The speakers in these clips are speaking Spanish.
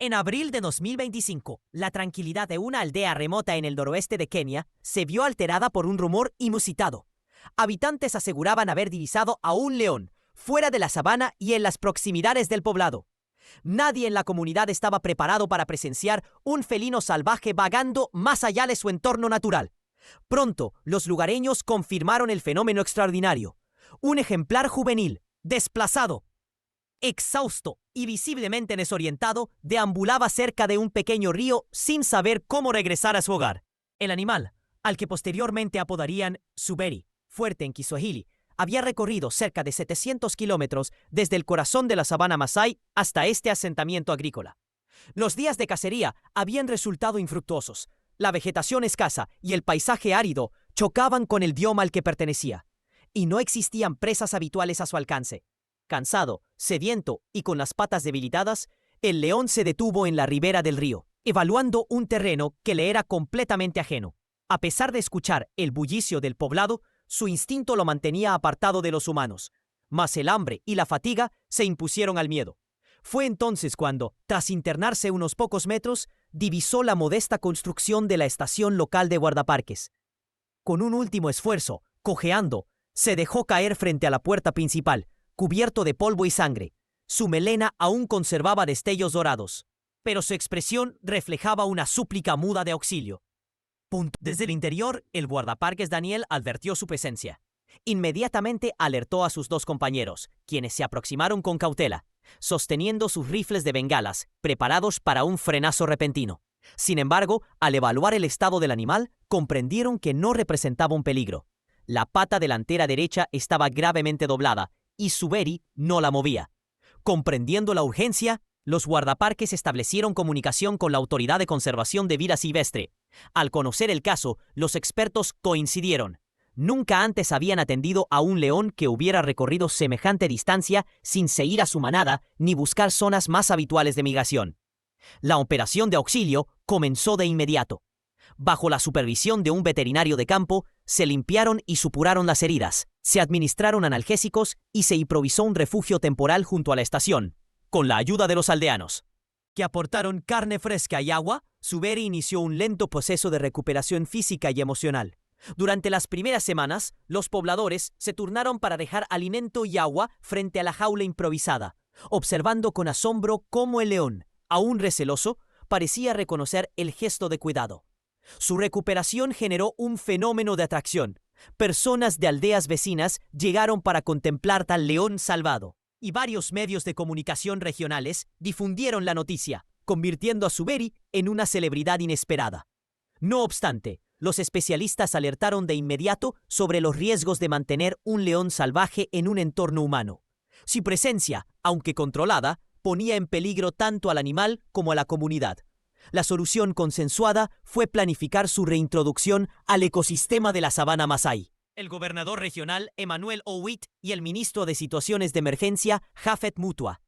En abril de 2025, la tranquilidad de una aldea remota en el noroeste de Kenia se vio alterada por un rumor inusitado. Habitantes aseguraban haber divisado a un león fuera de la sabana y en las proximidades del poblado. Nadie en la comunidad estaba preparado para presenciar un felino salvaje vagando más allá de su entorno natural. Pronto, los lugareños confirmaron el fenómeno extraordinario. Un ejemplar juvenil, desplazado, exhausto y visiblemente desorientado, deambulaba cerca de un pequeño río sin saber cómo regresar a su hogar. El animal, al que posteriormente apodarían Suberi, fuerte en Kiswahili, había recorrido cerca de 700 kilómetros desde el corazón de la sabana Masái hasta este asentamiento agrícola. Los días de cacería habían resultado infructuosos. La vegetación escasa y el paisaje árido chocaban con el bioma al que pertenecía, y no existían presas habituales a su alcance. Cansado, sediento y con las patas debilitadas, el león se detuvo en la ribera del río, evaluando un terreno que le era completamente ajeno. A pesar de escuchar el bullicio del poblado, su instinto lo mantenía apartado de los humanos, mas el hambre y la fatiga se impusieron al miedo. Fue entonces cuando, tras internarse unos pocos metros, divisó la modesta construcción de la estación local de guardaparques. Con un último esfuerzo, cojeando, se dejó caer frente a la puerta principal, cubierto de polvo y sangre. Su melena aún conservaba destellos dorados, pero su expresión reflejaba una súplica muda de auxilio. Desde el interior, el guardaparques Daniel advirtió su presencia. Inmediatamente alertó a sus dos compañeros, quienes se aproximaron con cautela, sosteniendo sus rifles de bengalas, preparados para un frenazo repentino. Sin embargo, al evaluar el estado del animal, comprendieron que no representaba un peligro. La pata delantera derecha estaba gravemente doblada, y Suberi no la movía. Comprendiendo la urgencia, los guardaparques establecieron comunicación con la Autoridad de Conservación de Vida Silvestre. Al conocer el caso, los expertos coincidieron. Nunca antes habían atendido a un león que hubiera recorrido semejante distancia sin seguir a su manada ni buscar zonas más habituales de migración. La operación de auxilio comenzó de inmediato. Bajo la supervisión de un veterinario de campo, se limpiaron y supuraron las heridas, se administraron analgésicos y se improvisó un refugio temporal junto a la estación. Con la ayuda de los aldeanos, que aportaron carne fresca y agua, Suberi inició un lento proceso de recuperación física y emocional. Durante las primeras semanas, los pobladores se turnaron para dejar alimento y agua frente a la jaula improvisada, observando con asombro cómo el león, aún receloso, parecía reconocer el gesto de cuidado. Su recuperación generó un fenómeno de atracción. Personas de aldeas vecinas llegaron para contemplar tal león salvado, y varios medios de comunicación regionales difundieron la noticia, convirtiendo a Suberi en una celebridad inesperada. No obstante, los especialistas alertaron de inmediato sobre los riesgos de mantener un león salvaje en un entorno humano. Su presencia, aunque controlada, ponía en peligro tanto al animal como a la comunidad. La solución consensuada fue planificar su reintroducción al ecosistema de la sabana Masái. El gobernador regional Emmanuel Owit y el ministro de Situaciones de Emergencia Japhet Mutua,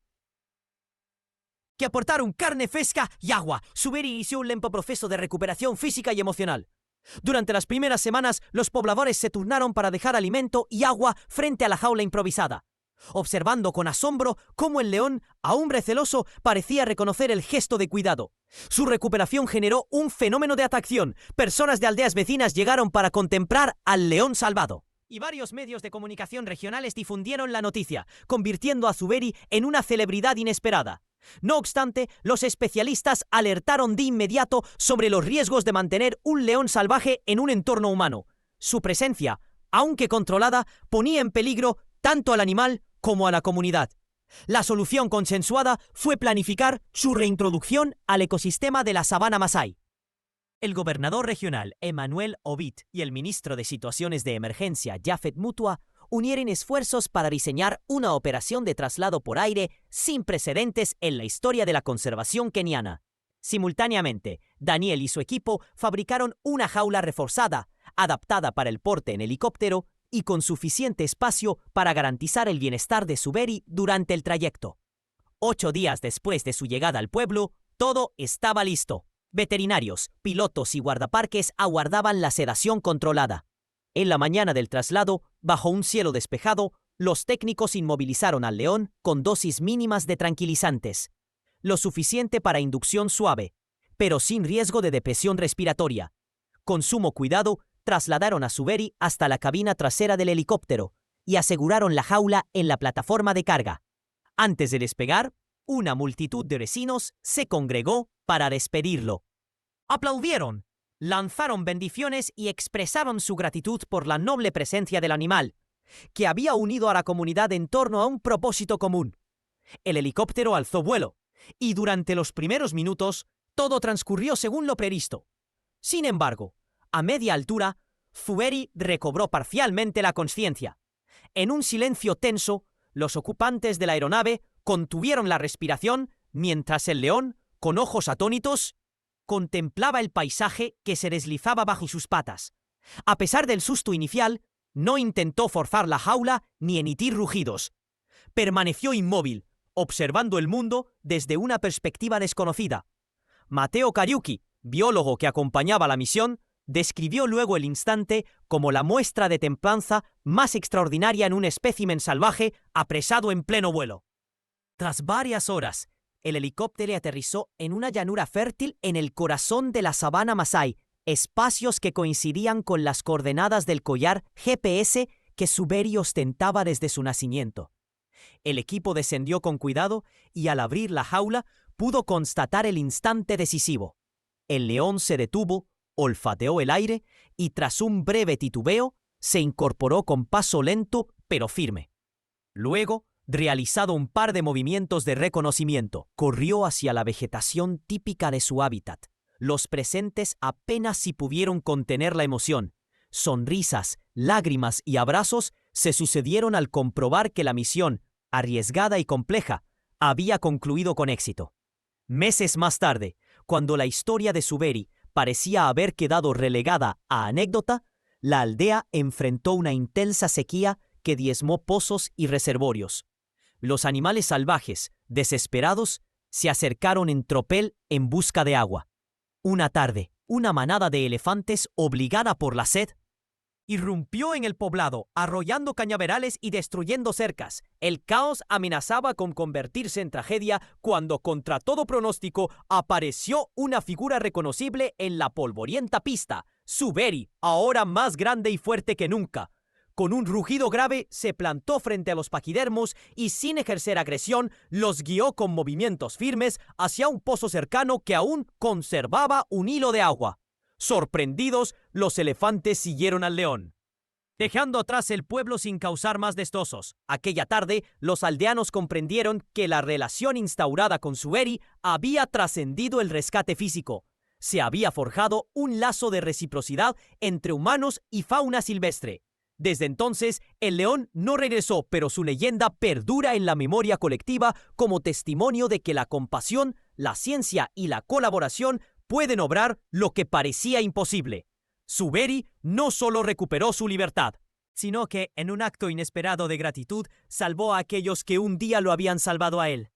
que aportaron carne fresca y agua. Suberi inició un lento proceso de recuperación física y emocional. Durante las primeras semanas, los pobladores se turnaron para dejar alimento y agua frente a la jaula improvisada, observando con asombro cómo el león, aún receloso, parecía reconocer el gesto de cuidado. Su recuperación generó un fenómeno de atracción. Personas de aldeas vecinas llegaron para contemplar al león salvado, y varios medios de comunicación regionales difundieron la noticia, convirtiendo a Suberi en una celebridad inesperada. No obstante, los especialistas alertaron de inmediato sobre los riesgos de mantener un león salvaje en un entorno humano. Su presencia, aunque controlada, ponía en peligro tanto al animal como a la comunidad. La solución consensuada fue planificar su reintroducción al ecosistema de la sabana Masái. El gobernador regional Emmanuel Owit y el ministro de Situaciones de Emergencia Japhet Mutua unieron esfuerzos para diseñar una operación de traslado por aire sin precedentes en la historia de la conservación keniana. Simultáneamente, Daniel y su equipo fabricaron una jaula reforzada, adaptada para el porte en helicóptero y con suficiente espacio para garantizar el bienestar de Suberi durante el trayecto. 8 días después de su llegada al pueblo, todo estaba listo. Veterinarios, pilotos y guardaparques aguardaban la sedación controlada. En la mañana del traslado, bajo un cielo despejado, los técnicos inmovilizaron al león con dosis mínimas de tranquilizantes. lo suficiente para inducción suave, pero sin riesgo de depresión respiratoria. Con sumo cuidado, trasladaron a Suberi hasta la cabina trasera del helicóptero y aseguraron la jaula en la plataforma de carga. Antes de despegar, una multitud de vecinos se congregó para despedirlo. Aplaudieron, lanzaron bendiciones y expresaron su gratitud por la noble presencia del animal, que había unido a la comunidad en torno a un propósito común. El helicóptero alzó vuelo, y durante los primeros minutos todo transcurrió según lo previsto. Sin embargo, a media altura, Suberi recobró parcialmente la conciencia. En un silencio tenso, los ocupantes de la aeronave contuvieron la respiración mientras el león, con ojos atónitos, contemplaba el paisaje que se deslizaba bajo sus patas. A pesar del susto inicial, no intentó forzar la jaula ni emitir rugidos. Permaneció inmóvil, observando el mundo desde una perspectiva desconocida. Mateo Kariuki, biólogo que acompañaba la misión, describió luego el instante como la muestra de templanza más extraordinaria en un espécimen salvaje apresado en pleno vuelo. Tras varias horas, el helicóptero aterrizó en una llanura fértil en el corazón de la sabana Masái, espacios que coincidían con las coordenadas del collar GPS que Suberi ostentaba desde su nacimiento. El equipo descendió con cuidado y al abrir la jaula pudo constatar el instante decisivo. El león se detuvo, olfateó el aire y tras un breve titubeo se incorporó con paso lento pero firme. Luego, realizado un par de movimientos de reconocimiento, corrió hacia la vegetación típica de su hábitat. Los presentes apenas si pudieron contener la emoción. Sonrisas, lágrimas y abrazos se sucedieron al comprobar que la misión, arriesgada y compleja, había concluido con éxito. Meses más tarde, cuando la historia de Suberi parecía haber quedado relegada a anécdota, la aldea enfrentó una intensa sequía que diezmó pozos y reservorios. Los animales salvajes, desesperados, se acercaron en tropel en busca de agua. Una tarde, una manada de elefantes, obligada por la sed, irrumpió en el poblado, arrollando cañaverales y destruyendo cercas. El caos amenazaba con convertirse en tragedia cuando, contra todo pronóstico, apareció una figura reconocible en la polvorienta pista, Suberi, ahora más grande y fuerte que nunca. Con un rugido grave, se plantó frente a los paquidermos y, sin ejercer agresión, los guió con movimientos firmes hacia un pozo cercano que aún conservaba un hilo de agua. Sorprendidos, los elefantes siguieron al león, dejando atrás el pueblo sin causar más destrozos. Aquella tarde, los aldeanos comprendieron que la relación instaurada con Suberi había trascendido el rescate físico. Se había forjado un lazo de reciprocidad entre humanos y fauna silvestre. Desde entonces, el león no regresó, pero su leyenda perdura en la memoria colectiva como testimonio de que la compasión, la ciencia y la colaboración pueden obrar lo que parecía imposible. Suberi no solo recuperó su libertad, sino que, en un acto inesperado de gratitud, salvó a aquellos que un día lo habían salvado a él.